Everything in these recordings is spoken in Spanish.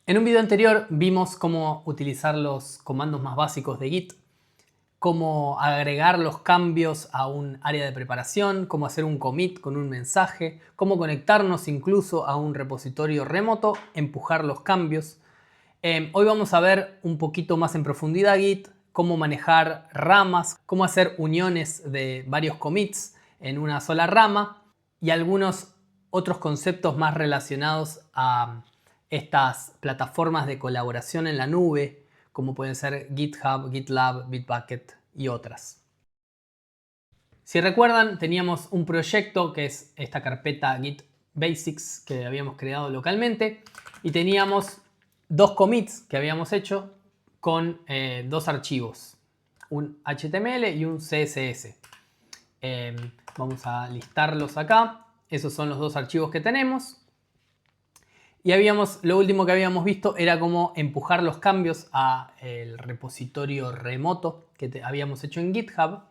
En un video anterior vimos cómo utilizar los comandos más básicos de Git, cómo agregar los cambios a un área de preparación, cómo hacer un commit con un mensaje, cómo conectarnos incluso a un repositorio remoto, empujar los cambios. Hoy vamos a ver un poquito más en profundidad Git, cómo manejar ramas, cómo hacer uniones de varios commits en una sola rama y algunos otros conceptos más relacionados a estas plataformas de colaboración en la nube, como pueden ser GitHub, GitLab, Bitbucket y otras. Si recuerdan, teníamos un proyecto que es esta carpeta Git Basics que habíamos creado localmente y teníamos dos commits que habíamos hecho con dos archivos, un HTML y un CSS. Vamos a listarlos acá. Esos son los dos archivos que tenemos. Y lo último que habíamos visto era cómo empujar los cambios al repositorio remoto que habíamos hecho en GitHub.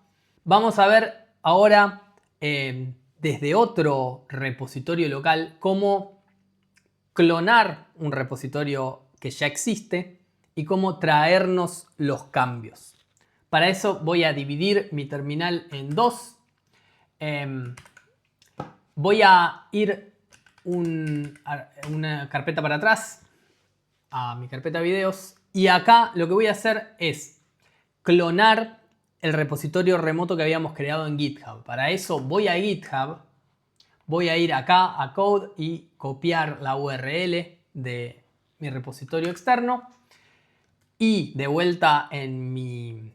Vamos a ver ahora desde otro repositorio local cómo clonar un repositorio que ya existe y cómo traernos los cambios. Para eso voy a dividir mi terminal en dos. Voy a ir una carpeta para atrás a mi carpeta de videos y acá lo que voy a hacer es clonar el repositorio remoto que habíamos creado en GitHub. Para eso voy a GitHub, voy a ir acá a Code y copiar la URL de mi repositorio externo y de vuelta en mi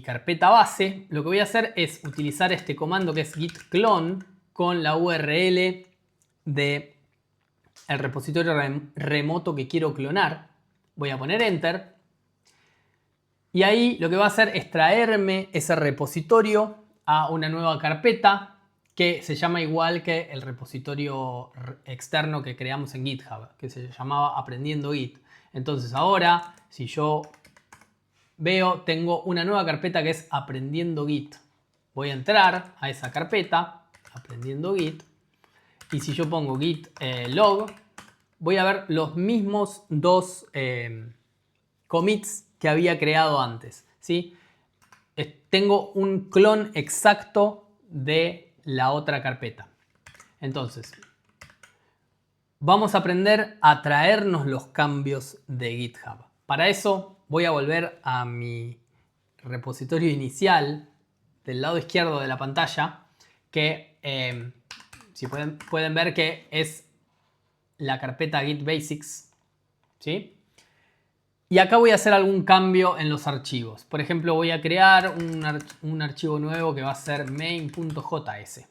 carpeta base lo que voy a hacer es utilizar este comando que es git clone con la URL de el repositorio remoto que quiero clonar. Voy a poner Enter. Y ahí lo que va a hacer es traerme ese repositorio a una nueva carpeta que se llama igual que el repositorio externo que creamos en GitHub, que se llamaba Aprendiendo Git. Entonces ahora, si yo veo, tengo una nueva carpeta que es Aprendiendo Git. Voy a entrar a esa carpeta, Aprendiendo Git. Y si yo pongo git log, voy a ver los mismos dos commits que había creado antes, ¿sí? Tengo un clon exacto de la otra carpeta. Entonces, vamos a aprender a traernos los cambios de GitHub. Para eso voy a volver a mi repositorio inicial del lado izquierdo de la pantalla, que si pueden ver que es la carpeta Git Basics, ¿sí? Y acá voy a hacer algún cambio en los archivos. Por ejemplo, voy a crear un archivo nuevo que va a ser main.js.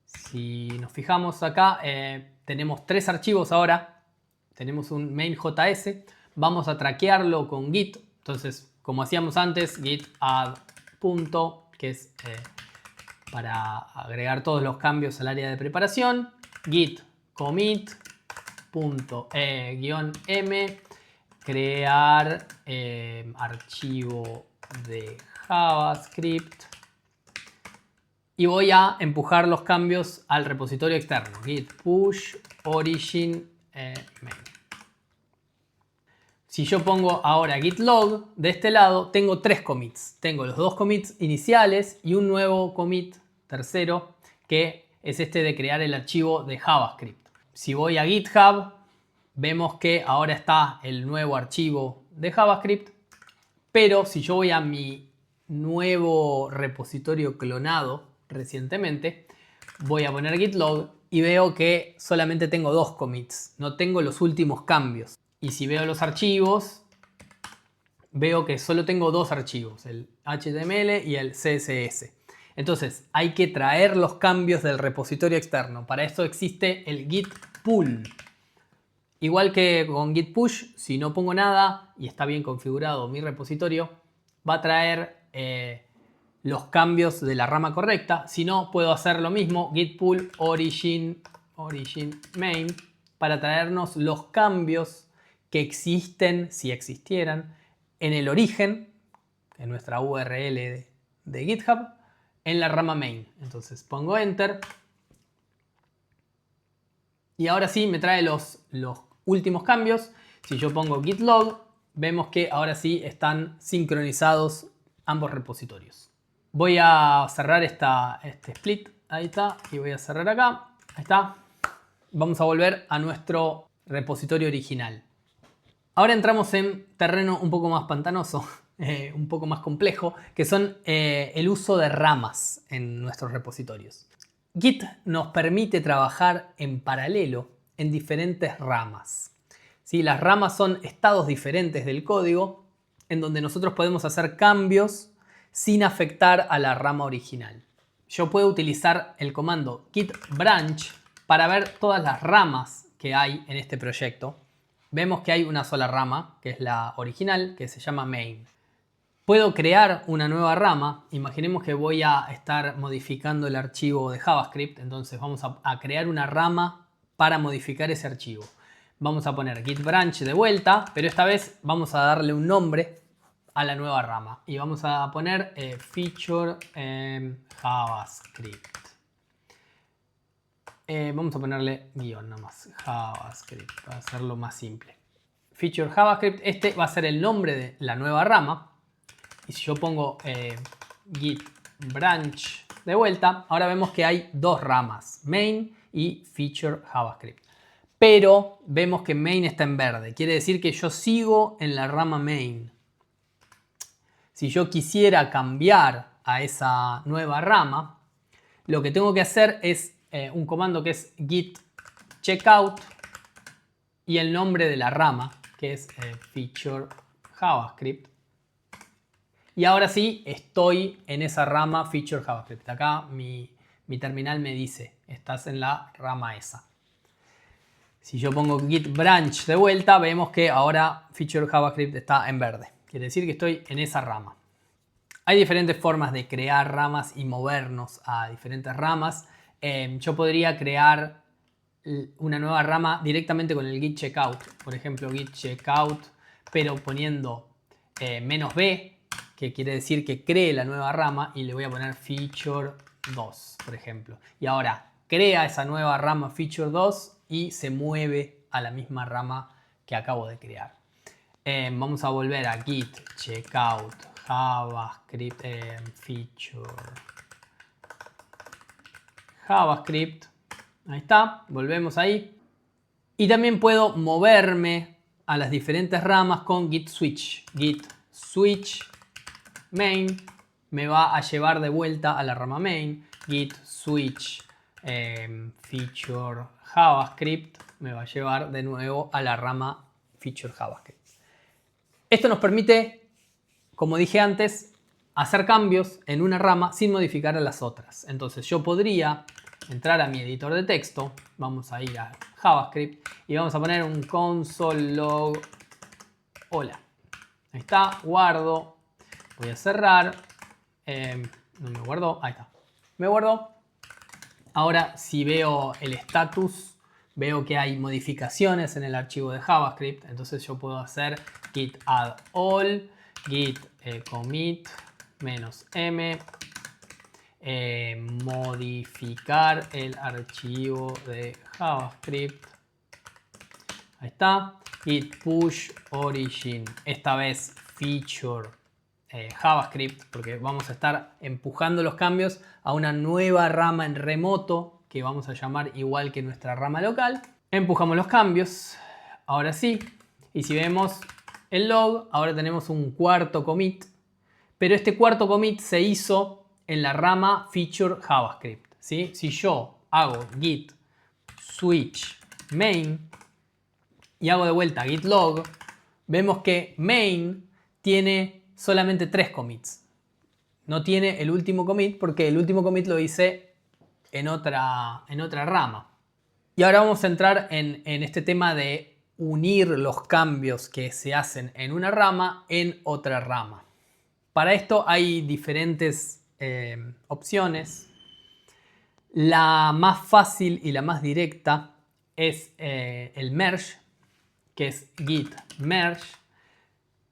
Si nos fijamos acá, tenemos tres archivos ahora. Tenemos un main.js. Vamos a traquearlo con git. Entonces, como hacíamos antes, git add punto, que es para agregar todos los cambios al área de preparación. Git commit punto -m crear archivo de JavaScript y voy a empujar los cambios al repositorio externo. Git push origin main. Si yo pongo ahora git log de este lado, tengo tres commits. Tengo los dos commits iniciales y un nuevo commit tercero que es este de crear el archivo de JavaScript. Si voy a GitHub, vemos que ahora está el nuevo archivo de JavaScript, pero si yo voy a mi nuevo repositorio clonado recientemente, voy a poner git log y veo que solamente tengo dos commits, no tengo los últimos cambios. Y si veo los archivos, veo que solo tengo dos archivos, el HTML y el CSS. Entonces hay que traer los cambios del repositorio externo. Para eso existe el git pull. Igual que con git push, si no pongo nada y está bien configurado mi repositorio, va a traer los cambios de la rama correcta. Si no, puedo hacer lo mismo, git pull origin main, para traernos los cambios que existen, si existieran, en el origen, en nuestra URL de GitHub, en la rama main. Entonces pongo enter. Y ahora sí me trae los últimos cambios. Si yo pongo git log, vemos que ahora sí están sincronizados ambos repositorios. Voy a cerrar este split. Ahí está. Y voy a cerrar acá. Ahí está. Vamos a volver a nuestro repositorio original. Ahora entramos en terreno un poco más pantanoso, un poco más complejo, que son el uso de ramas en nuestros repositorios. Git nos permite trabajar en paralelo en diferentes ramas. ¿Sí? Las ramas son estados diferentes del código en donde nosotros podemos hacer cambios sin afectar a la rama original. Yo puedo utilizar el comando git branch para ver todas las ramas que hay en este proyecto. Vemos que hay una sola rama, que es la original, que se llama main. Puedo crear una nueva rama. Imaginemos que voy a estar modificando el archivo de JavaScript. Entonces vamos a crear una rama para modificar ese archivo. Vamos a poner git branch de vuelta, pero esta vez vamos a darle un nombre a la nueva rama. Y vamos a poner feature JavaScript. Vamos a ponerle guión nomás, JavaScript, para hacerlo más simple. Feature JavaScript, este va a ser el nombre de la nueva rama. Y si yo pongo git branch de vuelta, ahora vemos que hay dos ramas, main y feature JavaScript. Pero vemos que main está en verde, quiere decir que yo sigo en la rama main. Si yo quisiera cambiar a esa nueva rama, lo que tengo que hacer es un comando que es git checkout y el nombre de la rama, que es feature JavaScript. Y ahora sí, estoy en esa rama feature JavaScript. Acá mi terminal me dice, estás en la rama esa. Si yo pongo git branch de vuelta, vemos que ahora feature JavaScript está en verde. Quiere decir que estoy en esa rama. Hay diferentes formas de crear ramas y movernos a diferentes ramas. Yo podría crear una nueva rama directamente con el git checkout. Por ejemplo, git checkout, pero poniendo -b, que quiere decir que cree la nueva rama, y le voy a poner feature 2, por ejemplo. Y ahora crea esa nueva rama feature 2 y se mueve a la misma rama que acabo de crear. Vamos a volver a git checkout JavaScript feature JavaScript. Ahí está, volvemos ahí. Y también puedo moverme a las diferentes ramas con git switch. Git switch main me va a llevar de vuelta a la rama main. Git switch feature JavaScript me va a llevar de nuevo a la rama feature JavaScript. Esto nos permite, como dije antes, hacer cambios en una rama sin modificar a las otras. Entonces yo podría entrar a mi editor de texto, vamos a ir a JavaScript y vamos a poner un console log hola. Ahí está, guardo, voy a cerrar, no me guardó, ahí está, me guardó. Ahora si veo el status, veo que hay modificaciones en el archivo de JavaScript, entonces yo puedo hacer git add all, git commit -m, modificar el archivo de JavaScript. Ahí está. Git push origin. Esta vez feature JavaScript, porque vamos a estar empujando los cambios a una nueva rama en remoto que vamos a llamar igual que nuestra rama local. Empujamos los cambios. Ahora sí. Y si vemos el log, ahora tenemos un cuarto commit. Pero este cuarto commit se hizo en la rama feature JavaScript, ¿sí? Si yo hago git switch main y hago de vuelta git log, vemos que main tiene solamente 3 commits. No tiene el último commit porque el último commit lo hice en otra rama. Y ahora vamos a entrar en este tema de unir los cambios que se hacen en una rama en otra rama. Para esto hay diferentes opciones. La más fácil y la más directa es el merge, que es git merge.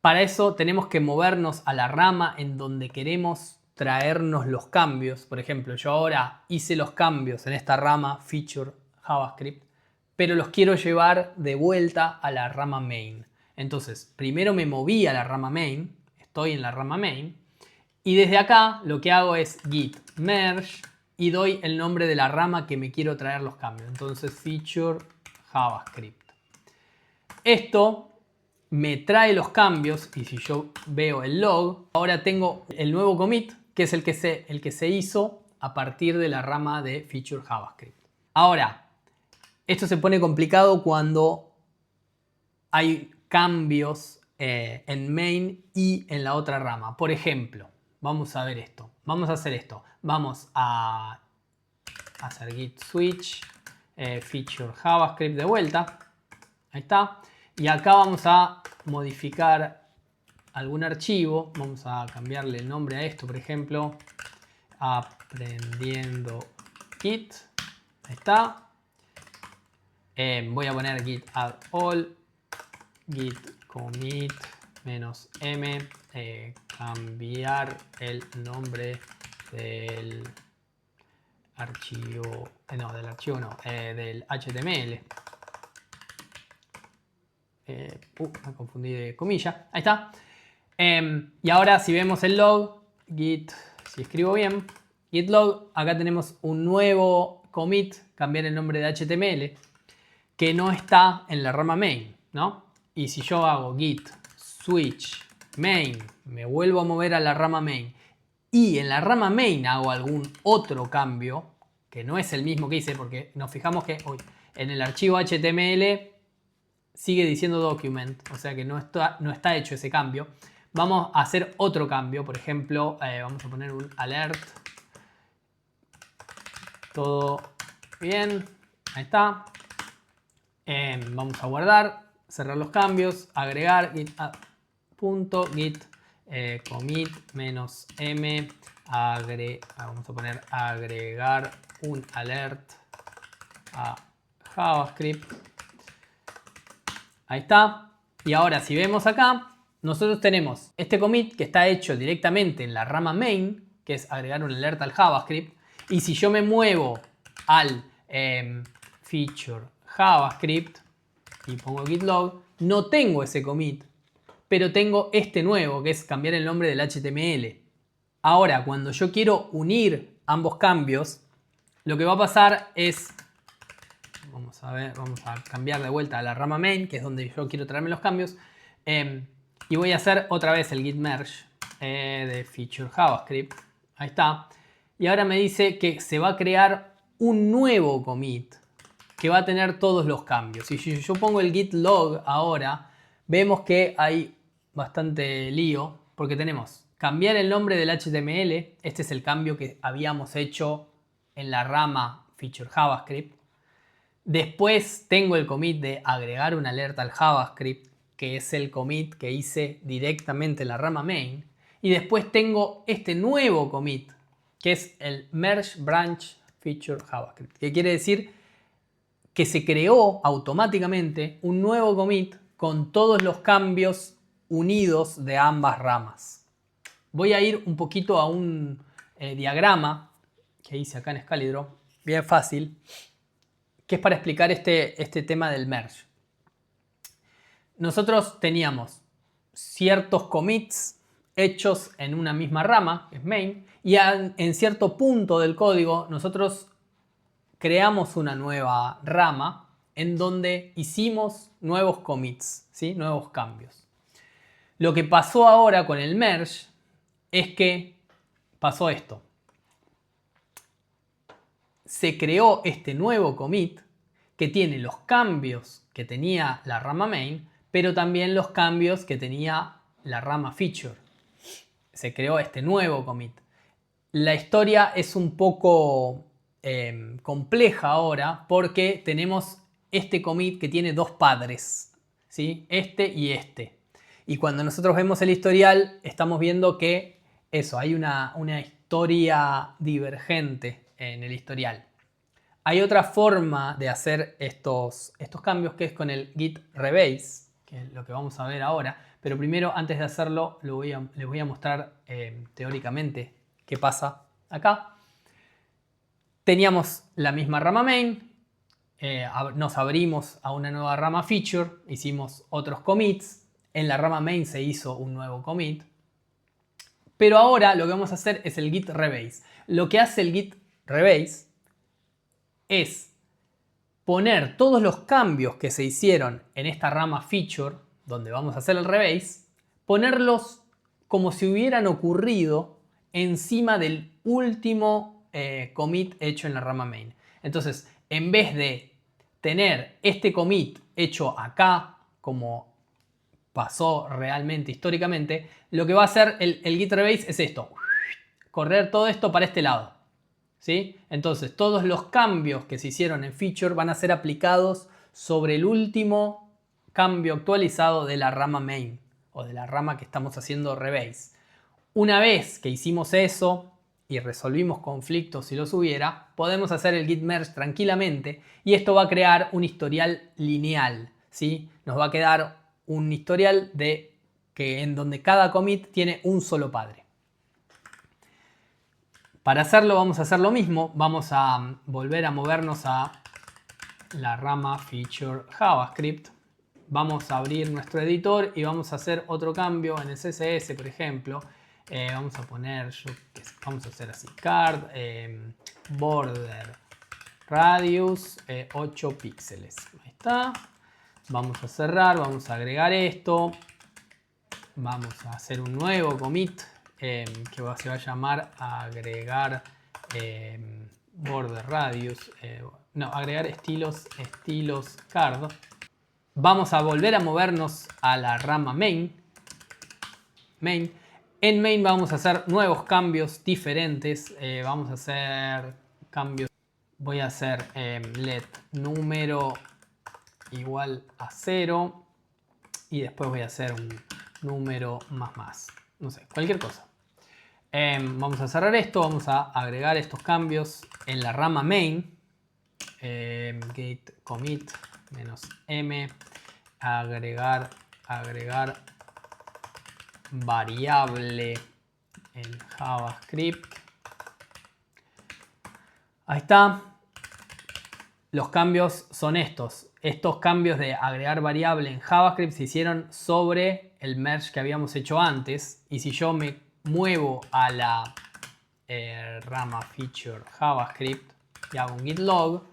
Para eso tenemos que movernos a la rama en donde queremos traernos los cambios. Por ejemplo, yo ahora hice los cambios en esta rama feature JavaScript, pero los quiero llevar de vuelta a la rama main. Entonces, primero me moví a la rama main, estoy en la rama main, y desde acá lo que hago es git merge y doy el nombre de la rama que me quiero traer los cambios. Entonces, feature JavaScript. Esto me trae los cambios y si yo veo el log, ahora tengo el nuevo commit, que es el que se hizo a partir de la rama de feature JavaScript. Ahora, esto se pone complicado cuando hay cambios en main y en la otra rama. Por ejemplo, vamos a ver esto. Vamos a hacer esto. Vamos a hacer git switch feature JavaScript de vuelta. Ahí está. Y acá vamos a modificar algún archivo. Vamos a cambiarle el nombre a esto, por ejemplo. Aprendiendo Git. Ahí está. Voy a poner git add all. Git commit -m. Cambiar el nombre del archivo. Del HTML. Me confundí de comilla. Ahí está. Y ahora si vemos el log, git, si escribo bien, git log, acá tenemos un nuevo commit, cambiar el nombre de HTML, que no está en la rama main, ¿no? Y si yo hago git switch main, me vuelvo a mover a la rama main, y en la rama main hago algún otro cambio, que no es el mismo que hice, porque nos fijamos que en el archivo HTML sigue diciendo document, o sea que no está hecho ese cambio. Vamos a hacer otro cambio, por ejemplo, vamos a poner un alert. Todo bien, ahí está. Vamos a guardar, cerrar los cambios, agregar git commit -m, vamos a poner agregar un alert a JavaScript. Ahí está. Y ahora si vemos acá, nosotros tenemos este commit que está hecho directamente en la rama main, que es agregar un alert al JavaScript. Y si yo me muevo al feature JavaScript y pongo git log, no tengo ese commit, pero tengo este nuevo, que es cambiar el nombre del HTML. Ahora, cuando yo quiero unir ambos cambios, lo que va a pasar es... Vamos a cambiar de vuelta a la rama main, que es donde yo quiero traerme los cambios. Y voy a hacer otra vez el git merge de feature JavaScript. Ahí está. Y ahora me dice que se va a crear un nuevo commit que va a tener todos los cambios. Y si yo pongo el git log ahora, vemos que hay bastante lío, porque tenemos cambiar el nombre del HTML. Este es el cambio que habíamos hecho en la rama feature JavaScript. Después tengo el commit de agregar una alerta al JavaScript, que es el commit que hice directamente en la rama main. Y después tengo este nuevo commit, que es el merge branch feature JavaScript, que quiere decir que se creó automáticamente un nuevo commit con todos los cambios unidos de ambas ramas. Voy a ir un poquito a un diagrama que hice acá en Excalibur, bien fácil, que es para explicar este tema del merge. Nosotros teníamos ciertos commits hechos en una misma rama, que es main, y en cierto punto del código nosotros creamos una nueva rama en donde hicimos nuevos commits, ¿sí? Nuevos cambios. Lo que pasó ahora con el merge es que pasó esto. Se creó este nuevo commit que tiene los cambios que tenía la rama main, pero también los cambios que tenía la rama feature. Se creó este nuevo commit. La historia es un poco compleja ahora porque tenemos este commit que tiene dos padres, ¿sí? Este y este. Y cuando nosotros vemos el historial estamos viendo que hay una historia divergente en el historial. Hay otra forma de hacer estos cambios que es con el git rebase, que es lo que vamos a ver ahora. Pero primero, antes de hacerlo, les voy a mostrar teóricamente qué pasa acá. Teníamos la misma rama main, nos abrimos a una nueva rama feature, hicimos otros commits, en la rama main se hizo un nuevo commit, pero ahora lo que vamos a hacer es el git rebase. Lo que hace el git rebase es poner todos los cambios que se hicieron en esta rama feature, donde vamos a hacer el rebase, ponerlos como si hubieran ocurrido encima del último commit hecho en la rama main. Entonces, en vez de tener este commit hecho acá, como pasó realmente históricamente, lo que va a hacer el git rebase es esto, correr todo esto para este lado. ¿Sí? Entonces, todos los cambios que se hicieron en feature van a ser aplicados sobre el último cambio actualizado de la rama main o de la rama que estamos haciendo rebase. Una vez que hicimos eso y resolvimos conflictos si los hubiera, podemos hacer el git merge tranquilamente y esto va a crear un historial lineal, ¿sí? Nos va a quedar un historial en donde cada commit tiene un solo padre. Para hacerlo vamos a hacer lo mismo, vamos a volver a movernos a la rama feature JavaScript. Vamos a abrir nuestro editor y vamos a hacer otro cambio en el CSS, por ejemplo. Vamos a poner, vamos a hacer así, card, border radius 8 píxeles. Ahí está. Vamos a cerrar, vamos a agregar esto. Vamos a hacer un nuevo commit que se va a llamar agregar border radius. Agregar estilos card. Vamos a volver a movernos a la rama main. En main vamos a hacer nuevos cambios diferentes. Vamos a hacer cambios. Voy a hacer let número igual a 0. Y después voy a hacer un número más. No sé, cualquier cosa. Vamos a cerrar esto. Vamos a agregar estos cambios en la rama main. Git commit -m. Agregar variable en JavaScript. Ahí está. Los cambios son estos. Estos cambios de agregar variable en JavaScript se hicieron sobre el merge que habíamos hecho antes. Y si yo me muevo a la rama feature JavaScript y hago un git log,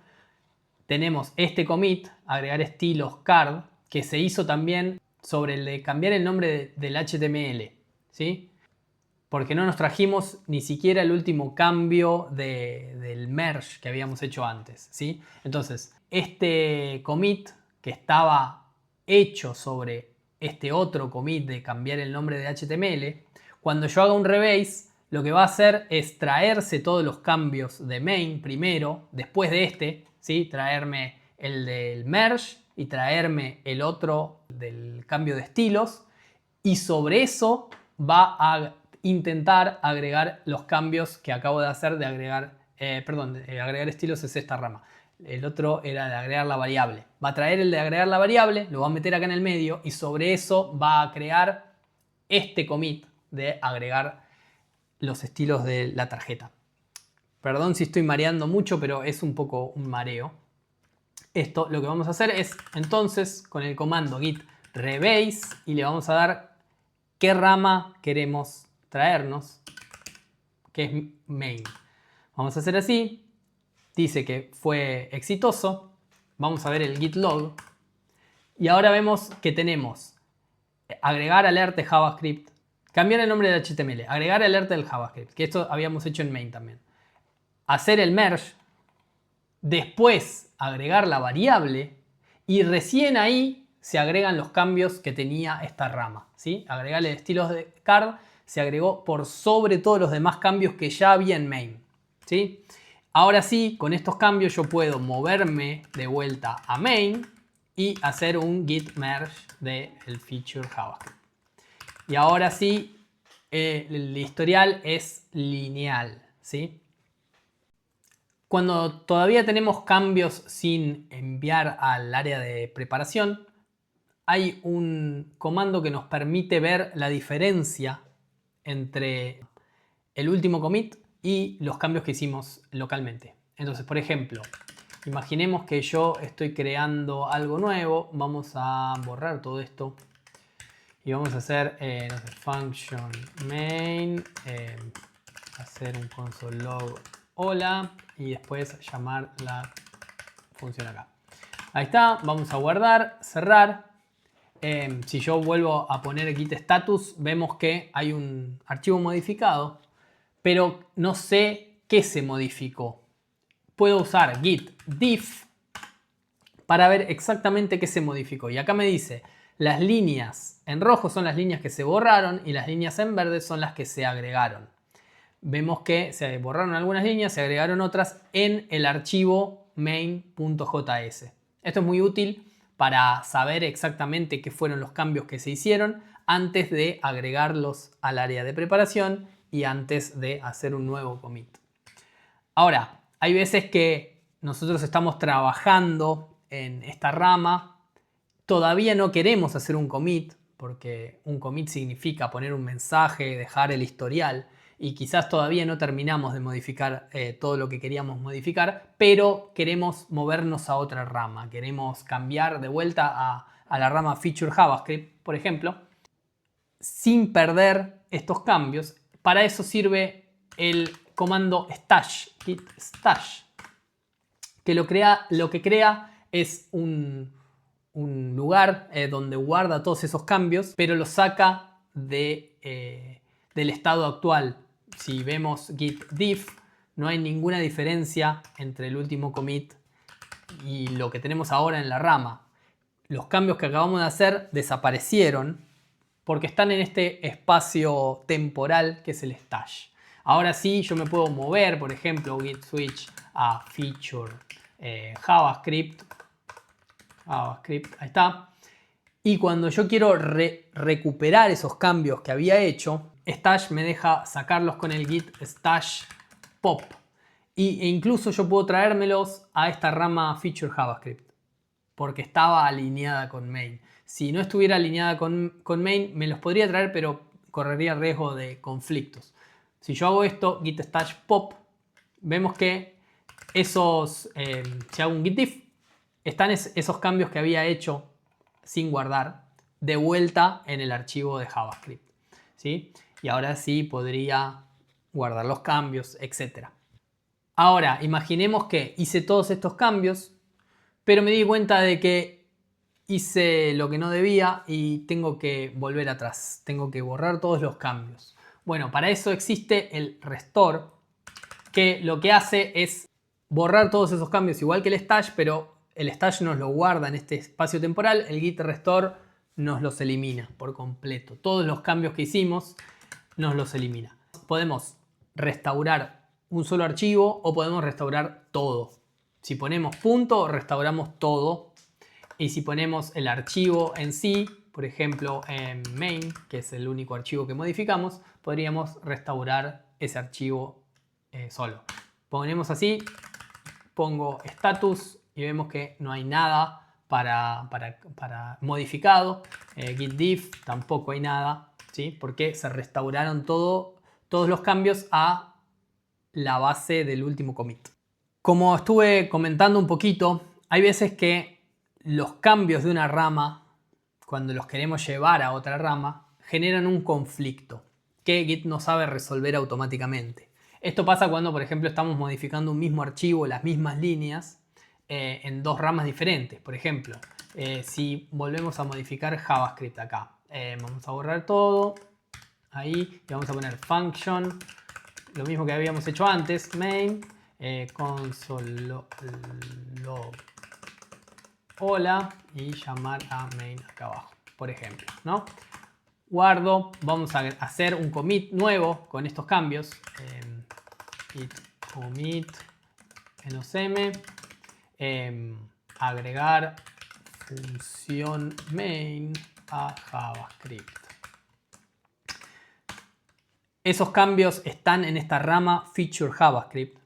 tenemos este commit, agregar estilos card, que se hizo también sobre el de cambiar el nombre del HTML, ¿sí? Porque no nos trajimos ni siquiera el último cambio del merge que habíamos hecho antes, ¿sí? Entonces, este commit que estaba hecho sobre este otro commit de cambiar el nombre de HTML, cuando yo haga un rebase, lo que va a hacer es traerse todos los cambios de main primero, después de este, ¿sí? Traerme el del merge y traerme el otro del cambio de estilos, y sobre eso va a intentar agregar los cambios que acabo de hacer de agregar, agregar estilos es esta rama. El otro era de agregar la variable. Va a traer el de agregar la variable, lo va a meter acá en el medio y sobre eso va a crear este commit de agregar los estilos de la tarjeta. Perdón si estoy mareando mucho, pero es un poco un mareo. Esto lo que vamos a hacer es entonces con el comando git rebase y le vamos a dar qué rama queremos traernos, que es main. Vamos a hacer así. Dice que fue exitoso. Vamos a ver el git log. Y ahora vemos que tenemos agregar alerta de JavaScript, cambiar el nombre de HTML, agregar alerta del JavaScript, que esto habíamos hecho en main también. Hacer el merge, después agregar la variable y recién ahí se agregan los cambios que tenía esta rama, ¿sí? Agregarle estilos de card se agregó por sobre todos los demás cambios que ya había en main, ¿sí? Ahora sí, con estos cambios yo puedo moverme de vuelta a main y hacer un git merge del feature JavaScript. Y ahora sí, el historial es lineal, ¿sí? Cuando todavía tenemos cambios sin enviar al área de preparación, hay un comando que nos permite ver la diferencia entre el último commit y los cambios que hicimos localmente. Entonces, por ejemplo, Imaginemos que yo estoy creando algo nuevo. Vamos a borrar todo esto. Y vamos a hacer no sé, function main. Hacer un console log hola. Y después llamar la función acá. Ahí está. Vamos a guardar, cerrar. Si yo vuelvo a poner git status, vemos que hay un archivo modificado. Pero no sé qué se modificó. Puedo usar git diff para ver exactamente qué se modificó. Y acá me dice, las líneas en rojo son las líneas que se borraron y las líneas en verde son las que se agregaron. Vemos que se borraron algunas líneas, se agregaron otras en el archivo main.js. Esto es muy útil para saber exactamente qué fueron los cambios que se hicieron antes de agregarlos al área de preparación y antes de hacer un nuevo commit. Ahora, hay veces que nosotros estamos trabajando en esta rama, todavía no queremos hacer un commit, porque un commit significa poner un mensaje, dejar el historial, y quizás todavía no terminamos de modificar todo lo que queríamos modificar, pero queremos movernos a otra rama, queremos cambiar de vuelta a la rama Feature JavaScript, por ejemplo, sin perder estos cambios. Para eso sirve el comando stash, git stash, que lo que crea es un lugar donde guarda todos esos cambios, pero los saca del estado actual. Si vemos git diff, no hay ninguna diferencia entre el último commit y lo que tenemos ahora en la rama. Los cambios que acabamos de hacer desaparecieron porque están en este espacio temporal que es el stash. Ahora sí, yo me puedo mover, por ejemplo, git switch a feature JavaScript, ahí está. Y cuando yo quiero recuperar esos cambios que había hecho, stash me deja sacarlos con el git stash pop. E incluso yo puedo traérmelos a esta rama feature JavaScript, porque estaba alineada con main. Si no estuviera alineada con main, me los podría traer, pero correría riesgo de conflictos. Si yo hago esto, git stash pop, vemos que si hago un git diff, están esos cambios que había hecho sin guardar de vuelta en el archivo de JavaScript, ¿sí? Y ahora sí podría guardar los cambios, etc. Ahora, imaginemos que hice todos estos cambios, pero me di cuenta de que hice lo que no debía y tengo que volver atrás. Tengo que borrar todos los cambios. Bueno, para eso existe el restore, que lo que hace es borrar todos esos cambios igual que el stash, pero el stash nos lo guarda en este espacio temporal, el git restore nos los elimina por completo. Todos los cambios que hicimos nos los elimina. Podemos restaurar un solo archivo o podemos restaurar todo. Si ponemos punto, restauramos todo. Y si ponemos el archivo en sí, por ejemplo en main, que es el único archivo que modificamos, podríamos restaurar ese archivo solo. Ponemos así, pongo status y vemos que no hay nada para modificado. Git diff tampoco hay nada, ¿sí? Porque se restauraron todos los cambios a la base del último commit. Como estuve comentando un poquito, hay veces que los cambios de una rama, cuando los queremos llevar a otra rama, generan un conflicto que Git no sabe resolver automáticamente. Esto pasa cuando, por ejemplo, estamos modificando un mismo archivo, las mismas líneas, en dos ramas diferentes. Por ejemplo, si volvemos a modificar JavaScript acá, vamos a borrar todo, ahí, y vamos a poner function, lo mismo que habíamos hecho antes, main, console log hola, y llamar a main acá abajo, por ejemplo, ¿no? Guardo, vamos a hacer un commit nuevo con estos cambios. Git commit -m, agregar función main a JavaScript. Esos cambios están en esta rama feature JavaScript,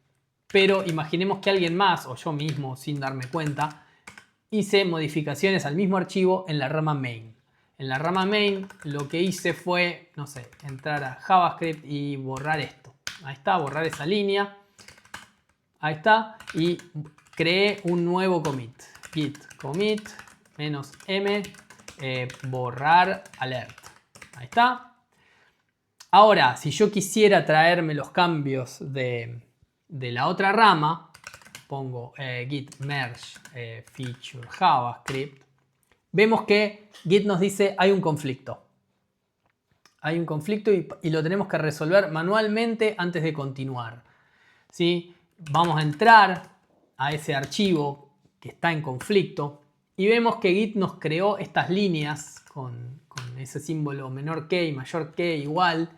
pero imaginemos que alguien más, o yo mismo sin darme cuenta, hice modificaciones al mismo archivo en la rama main. En la rama main lo que hice fue, no sé, entrar a JavaScript y borrar esto. Ahí está, borrar esa línea. Ahí está. Y creé un nuevo commit. Git commit -m borrar alert. Ahí está. Ahora, si yo quisiera traerme los cambios de la otra rama, pongo git merge feature JavaScript. Vemos que Git nos dice hay un conflicto. Hay un conflicto y lo tenemos que resolver manualmente antes de continuar. ¿Sí? Vamos a entrar a ese archivo que está en conflicto y vemos que Git nos creó estas líneas con ese símbolo menor que y mayor que igual,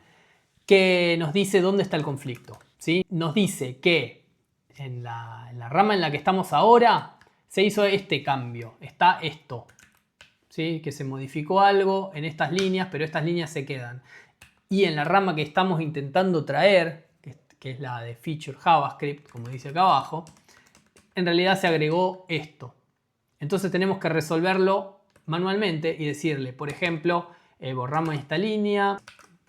que nos dice dónde está el conflicto. ¿Sí? Nos dice que en la rama en la que estamos ahora se hizo este cambio. Está esto. ¿Sí? Que se modificó algo en estas líneas, pero estas líneas se quedan. Y en la rama que estamos intentando traer, que es la de Feature JavaScript, como dice acá abajo, en realidad se agregó esto. Entonces tenemos que resolverlo manualmente y decirle, por ejemplo, borrame esta línea,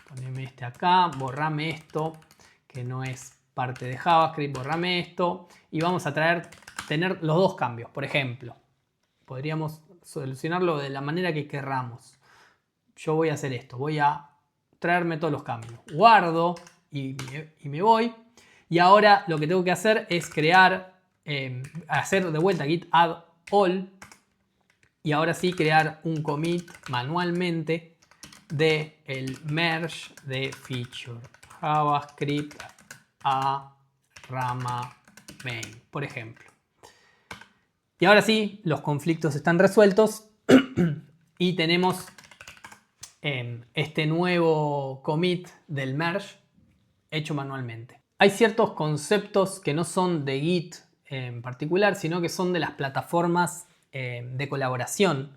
poneme este acá, borrame esto, que no es parte de JavaScript, borrame esto, y vamos a tener los dos cambios. Por ejemplo, podríamos solucionarlo de la manera que querramos. Yo voy a hacer esto, voy a traerme todos los cambios. Guardo y me voy. Y ahora lo que tengo que hacer es hacer de vuelta git add all. Y ahora sí crear un commit manualmente de el merge de feature JavaScript a rama main, por ejemplo. Y ahora sí, los conflictos están resueltos y tenemos este nuevo commit del merge hecho manualmente. Hay ciertos conceptos que no son de Git en particular, sino que son de las plataformas de colaboración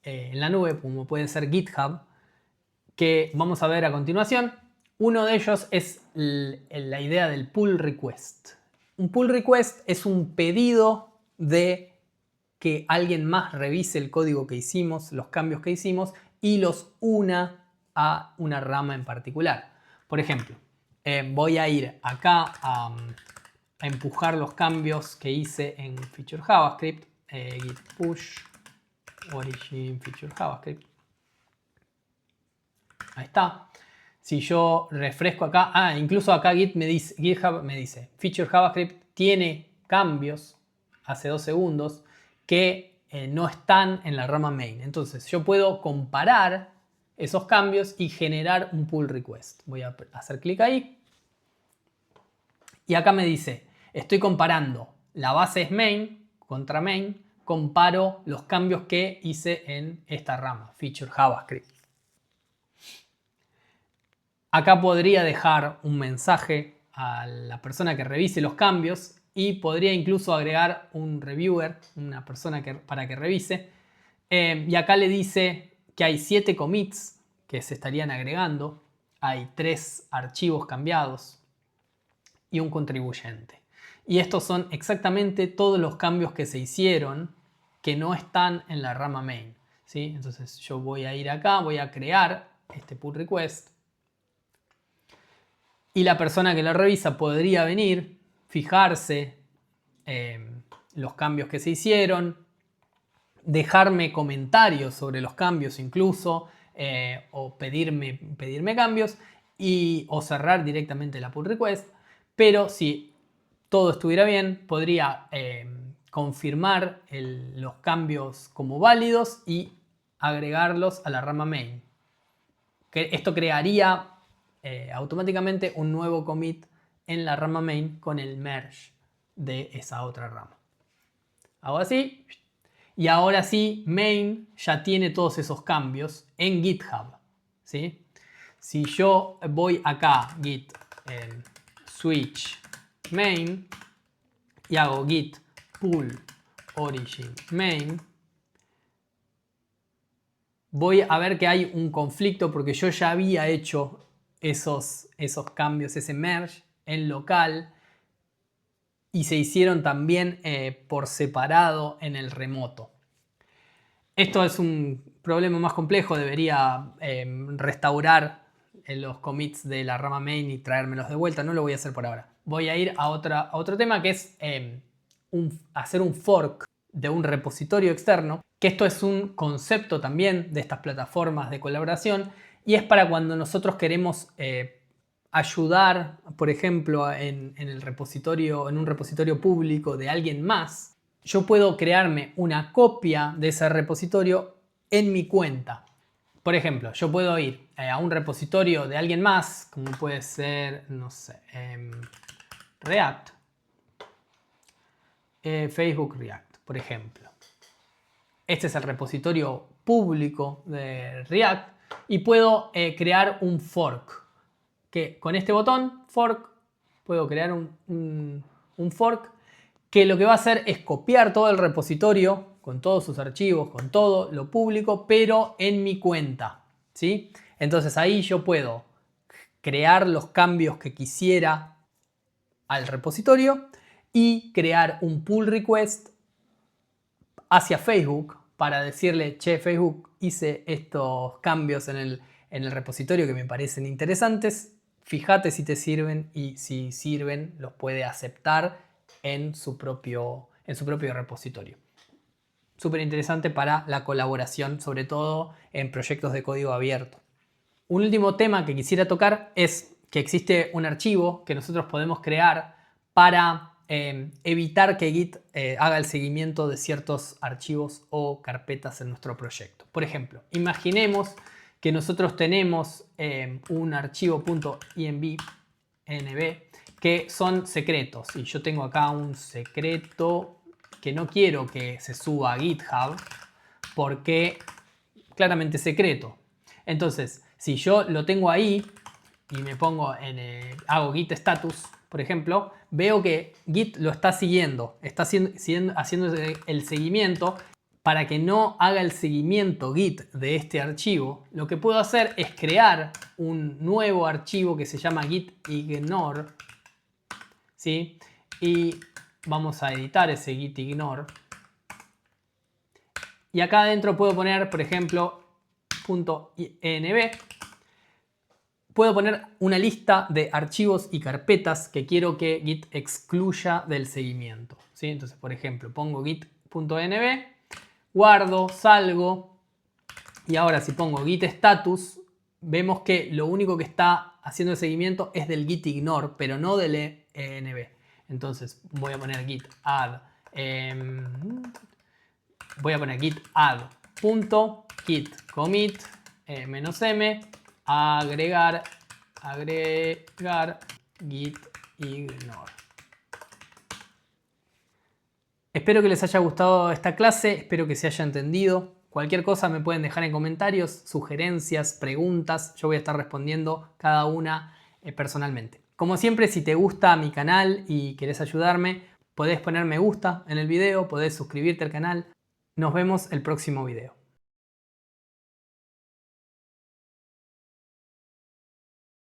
en la nube, como puede ser GitHub, que vamos a ver a continuación. Uno de ellos es la idea del pull request. Un pull request es un pedido de que alguien más revise el código que hicimos, los cambios que hicimos y los una a una rama en particular. Por ejemplo, voy a ir acá a empujar los cambios que hice en Feature JavaScript, git push origin feature JavaScript. Ahí está. Si yo refresco acá, incluso acá GitHub me dice, Feature JavaScript tiene cambios hace 2 segundos que no están en la rama main. Entonces yo puedo comparar esos cambios y generar un pull request. Voy a hacer clic ahí. Y acá me dice, estoy comparando la base es main contra main, comparo los cambios que hice en esta rama, Feature JavaScript. Acá podría dejar un mensaje a la persona que revise los cambios y podría incluso agregar un reviewer, una persona para que revise. Y acá le dice que hay 7 commits que se estarían agregando, hay 3 archivos cambiados y un contribuyente. Y estos son exactamente todos los cambios que se hicieron que no están en la rama main. ¿Sí? Entonces yo voy a ir acá, voy a crear este pull request. Y la persona que lo revisa podría venir, fijarse los cambios que se hicieron, dejarme comentarios sobre los cambios incluso, o pedirme cambios, o cerrar directamente la pull request. Pero si todo estuviera bien, podría confirmar los cambios como válidos y agregarlos a la rama main. Esto crearía automáticamente un nuevo commit en la rama main con el merge de esa otra rama. Hago así y ahora sí main ya tiene todos esos cambios en GitHub. ¿Sí? Si yo voy acá git switch main y hago git pull origin main, voy a ver que hay un conflicto porque yo ya había hecho esos cambios, ese merge en local y se hicieron también por separado en el remoto. Esto es un problema más complejo, debería restaurar los commits de la rama main y traérmelos de vuelta, no lo voy a hacer por ahora. Voy a ir a otro tema que es hacer un fork de un repositorio externo, que esto es un concepto también de estas plataformas de colaboración y es para cuando nosotros queremos ayudar, por ejemplo, en un repositorio público de alguien más. Yo puedo crearme una copia de ese repositorio en mi cuenta. Por ejemplo, yo puedo ir a un repositorio de alguien más, como puede ser, no sé, React, Facebook React, por ejemplo. Este es el repositorio público de React y puedo crear un fork. Que con este botón, fork, puedo crear un fork que lo que va a hacer es copiar todo el repositorio con todos sus archivos, con todo lo público, pero en mi cuenta, ¿sí? Entonces ahí yo puedo crear los cambios que quisiera al repositorio y crear un pull request hacia Facebook para decirle, che, Facebook, hice estos cambios en el repositorio que me parecen interesantes, fíjate si te sirven y si sirven los puede aceptar en su propio repositorio. Súper interesante para la colaboración, sobre todo en proyectos de código abierto. Un último tema que quisiera tocar es que existe un archivo que nosotros podemos crear para evitar que Git haga el seguimiento de ciertos archivos o carpetas en nuestro proyecto. Por ejemplo, imaginemos que nosotros tenemos un archivo .env que son secretos y yo tengo acá un secreto que no quiero que se suba a GitHub porque claramente es secreto. Entonces, si yo lo tengo ahí y me pongo hago git status, por ejemplo, veo que Git lo está siguiendo, está haciendo el seguimiento. Para que no haga el seguimiento Git de este archivo, lo que puedo hacer es crear un nuevo archivo que se llama gitignore, ¿sí? Y vamos a editar ese gitignore. Y acá adentro puedo poner, por ejemplo, .env. Puedo poner una lista de archivos y carpetas que quiero que Git excluya del seguimiento, ¿sí? Entonces, por ejemplo, pongo git.env, guardo, salgo y ahora si pongo git status, vemos que lo único que está haciendo el seguimiento es del gitignore, pero no del env. Entonces voy a poner git add, git commit -m agregar gitignore. Espero que les haya gustado esta clase, espero que se haya entendido. Cualquier cosa me pueden dejar en comentarios, sugerencias, preguntas. Yo voy a estar respondiendo cada una personalmente. Como siempre, si te gusta mi canal y querés ayudarme, podés poner me gusta en el video, podés suscribirte al canal. Nos vemos el próximo video.